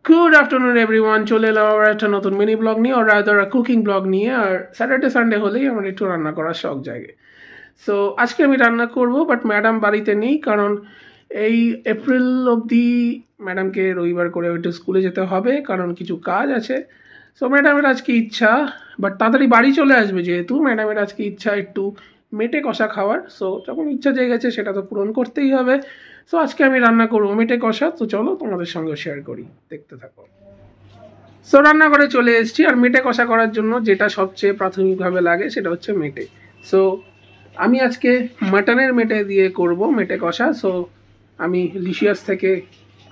Good afternoon everyone, চলে এলাম আবার একটা নতুন মিনি ব্লগ নিয়ে, আর রাদার কুকিং ব্লগ নিয়ে। আর স্যাটারডে সানডে হলেই আমার একটু রান্না করার শখ জাগে। সো আজকে আমি রান্না করব, বাট ম্যাডাম বাড়িতে নেই, কারণ এই এপ্রিল অবধি ম্যাডামকে রবিবার করে একটু স্কুলে যেতে হবে, কারণ কিছু কাজ আছে। সো ম্যাডামের আজকে ইচ্ছা, বাট তাড়াতাড়ি বাড়ি চলে আসবে, যেহেতু ম্যাডামের আজকে ইচ্ছা একটু মেটে কষা খাওয়ার। সো যখন ইচ্ছা জেগে গেছে সেটা তো পূরণ করতেই হবে। সো আজকে আমি রান্না করবো মেটে কষা। তো চলো তোমাদের সঙ্গে শেয়ার করি, দেখতে থাকো। সো রান্নাঘরে চলে এসেছি, আর মেটে কষা করার জন্য যেটা সবচেয়ে প্রাথমিকভাবে লাগে সেটা হচ্ছে মেটে। সো আমি আজকে মাটনের মেটে দিয়ে করব মেটে কষা। সো আমি লিশিয়াস থেকে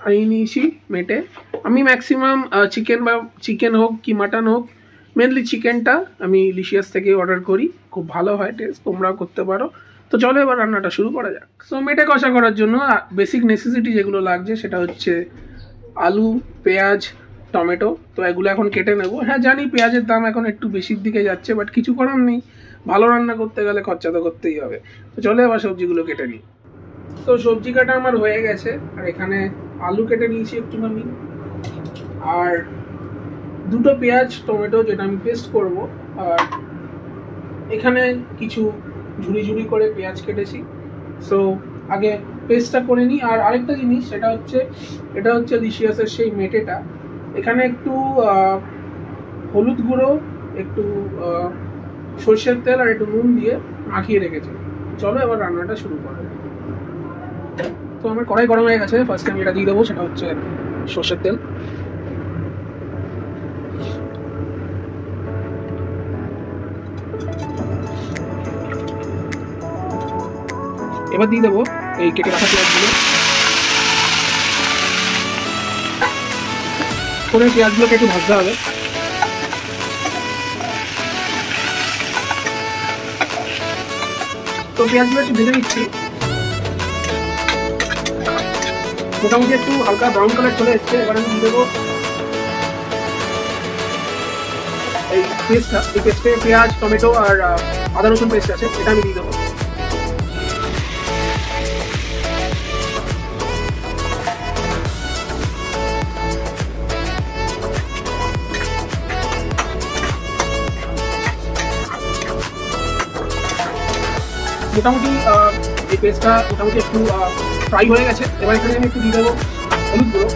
আনিয়ে নিয়েছি মেটে। আমি ম্যাক্সিমাম চিকেন হোক কি মাটন হোক, মেনলি চিকেনটা আমি লিশিয়াস থেকে অর্ডার করি, খুব ভালো হয় টেস্ট, তোমরাও করতে পারো। তো চলো এবার রান্নাটা শুরু করা যাক। সো মেটে কষা করার জন্য বেসিক নেসেসিটি যেগুলো লাগছে সেটা হচ্ছে আলু, পেঁয়াজ, টমেটো। তো এগুলো এখন কেটে নেব। হ্যাঁ জানি পেঁয়াজের দাম এখন একটু বেশির দিকে যাচ্ছে, বাট কিছু করার নেই, ভালো রান্না করতে গেলে খরচা তো করতেই হবে। তো চলো এবার সবজিগুলো কেটে নিই। তো সবজি কাটা আমার হয়ে গেছে, আর এখানে আলু কেটে নিয়েছি একটুখানি, আর দুটো পেঁয়াজ টমেটো যেটা আমি পেস্ট করব, আর এখানে কিছু ঝুড়ি ঝুড়ি করে পেঁয়াজ কেটেছি। সো আগে পেস্টটা করে নিই। আর আরেকটা জিনিস, সেটা হচ্ছে এটা হচ্ছে লিশিয়াসের সেই মেটেটা। এখানে একটু হলুদ গুঁড়ো, একটু সর্ষের তেল আর একটু নুন দিয়ে মাখিয়ে রেখেছি। চলো এবার রান্নাটা শুরু করা যায়। তো আমার কড়াই গরম হয়ে গেছে, ফার্স্টে আমি এটা দিয়ে দেবো, সেটা হচ্ছে সর্ষের তেল। এবার দিয়ে দেবো এই কেটে রাখা পেঁয়াজগুলো। করে পেঁয়াজগুলোকে একটু ভাজতে হবে। তো পেঁয়াজগুলো একটু ভেজে নিচ্ছি, মোটামুটি একটু হালকা ব্রাউন কালার চলে এসছে। এবার আমি দিয়ে দেবো এই পেস্টটা। এই পেস্টে পেঁয়াজ টমেটো আর আদা রসুন পেস্ট আছে, এটা আমি দিয়ে দেবো। মোটামুটি এই পেস্টটা মোটামুটি একটু ফ্রাই হয়ে গেছে। এবার এখানে আমি একটু দিয়ে দেবো হলুদ গুঁড়ো,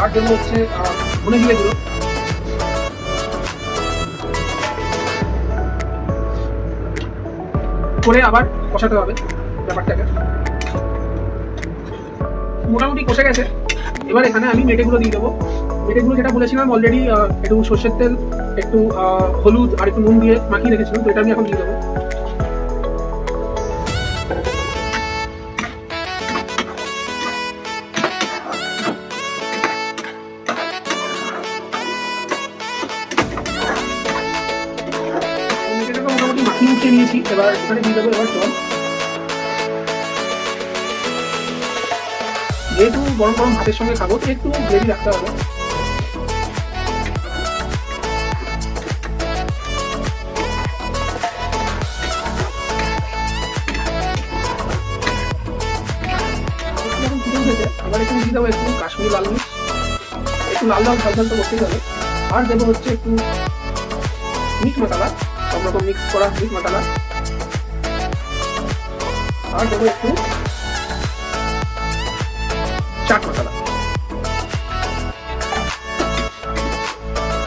আর দেবো হচ্ছে ধনে জিরে গুঁড়ো। করে আবার কষাতে হবে ব্যাপারটাকে। মোটামুটি কষে গেছে। এবার এখানে আমি মেটেগুলো দিয়ে দেবো। মেটেগুলো যেটা বলেছিলাম অলরেডি, একটু সর্ষের তেল, একটু হলুদ আর একটু নুন দিয়ে মাখিয়ে রেখেছিলাম। তো এটা আমি এখন দিয়ে দেবো। মেটেটাকে মোটামুটি মাখিয়ে উঠিয়ে নিয়েছি। এবার এখানে দিয়ে দেবো এবার জল। যেহেতু গরম গরম ভাতের সঙ্গে খাবো, তো একটু গ্রেভি রাখতে হবে। এবার এখানে দিয়ে দেবো একটু কাশ্মীরি লাল মির্চ, একটু লাল লাল ঝাল ঝাল তো করতেই হবে। আর দেবো হচ্ছে একটু মিট মশলা, সব রকম মিক্স করা মিট মশলা। আর দেবো একটু চাট মশলা।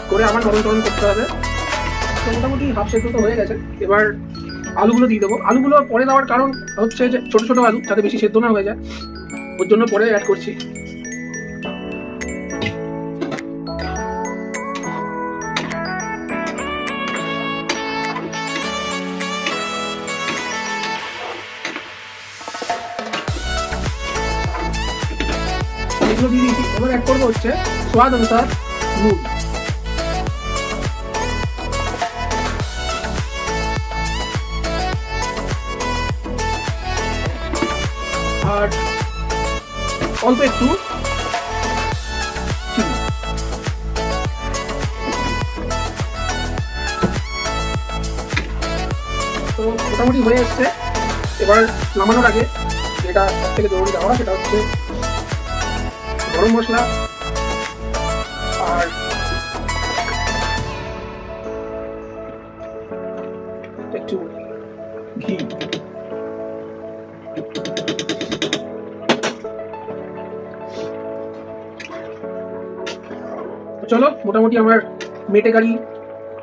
করে আমার নরম টরম করতে হবে। তো মোটামুটি হাফ সেদ্ধ তো হয়ে গেছে। এবার আলুগুলো দিয়ে দেবো। আলুগুলো পরে দেওয়ার কারণ হচ্ছে যে ছোটো ছোটো আলু, যাতে বেশি সেদ্ধ না হয়ে যায়, ওর জন্য পরে অ্যাড করছি। এগুলো দিয়ে দিয়েছি। এবার অ্যাড করবো হচ্ছে স্বাদ অনুসার নুন। আর অল্প একটু চিনি। তো মোটামুটি হয়ে এসছে। এবার নামানোর আগে যেটা সব থেকে জরুরি দেওয়া সেটা হচ্ছে গরম মশলা আর একটু ঘি। চলো মোটামুটি আমার মেটে কারি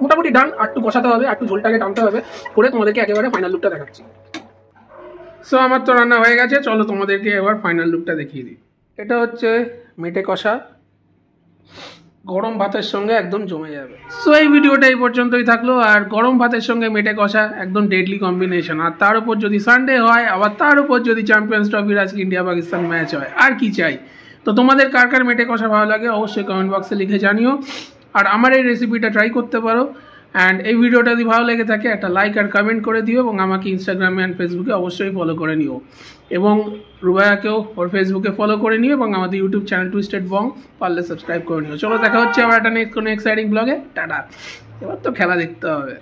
মোটামুটি ডান, আর একটু কষাতে হবে, আর একটু ঝোলটাকে টানতে হবে, করে তোমাদেরকে একেবারে ফাইনাল লুকটা দেখাচ্ছি। সো আমার তো রান্না হয়ে গেছে, চলো তোমাদেরকে এবার ফাইনাল লুকটা দেখিয়ে দিই। এটা হচ্ছে মেটে কষা, গরম ভাতের সঙ্গে একদম জমে যাবে। সো এই ভিডিওটা এই পর্যন্তই থাকলো। আর গরম ভাতের সঙ্গে মেটে কষা একদম ডেডলি কম্বিনেশন, আর তার উপর যদি সানডে হয়, আবার তার উপর যদি চ্যাম্পিয়ন্স ট্রফির আজকে ইন্ডিয়া পাকিস্তান ম্যাচ হয়, আর কি চাই। তো তোমাদের কার কার মেটে কষা ভালো লাগে অবশ্যই কমেন্ট বক্সে লিখে জানিও, আর আমার এই রেসিপিটা ট্রাই করতে পারো। অ্যান্ড এই ভিডিওটা যদি ভালো লেগে থাকে একটা লাইক আর কমেন্ট করে দিও, এবং আমাকে ইনস্টাগ্রামে অ্যান্ড ফেসবুকে অবশ্যই ফলো করে নিও, এবং রুবায়াকেও ওর ফেসবুকে ফলো করে নিও, এবং আমাদের ইউটিউব চ্যানেল টুইস্টেড বং পারলে সাবস্ক্রাইব করে নিও। চলো দেখা হচ্ছে আবার একটা নেক্সট কোনো এক্সাইটিং ব্লগে। টাটা। এবার তো খেলা দেখতে হবে।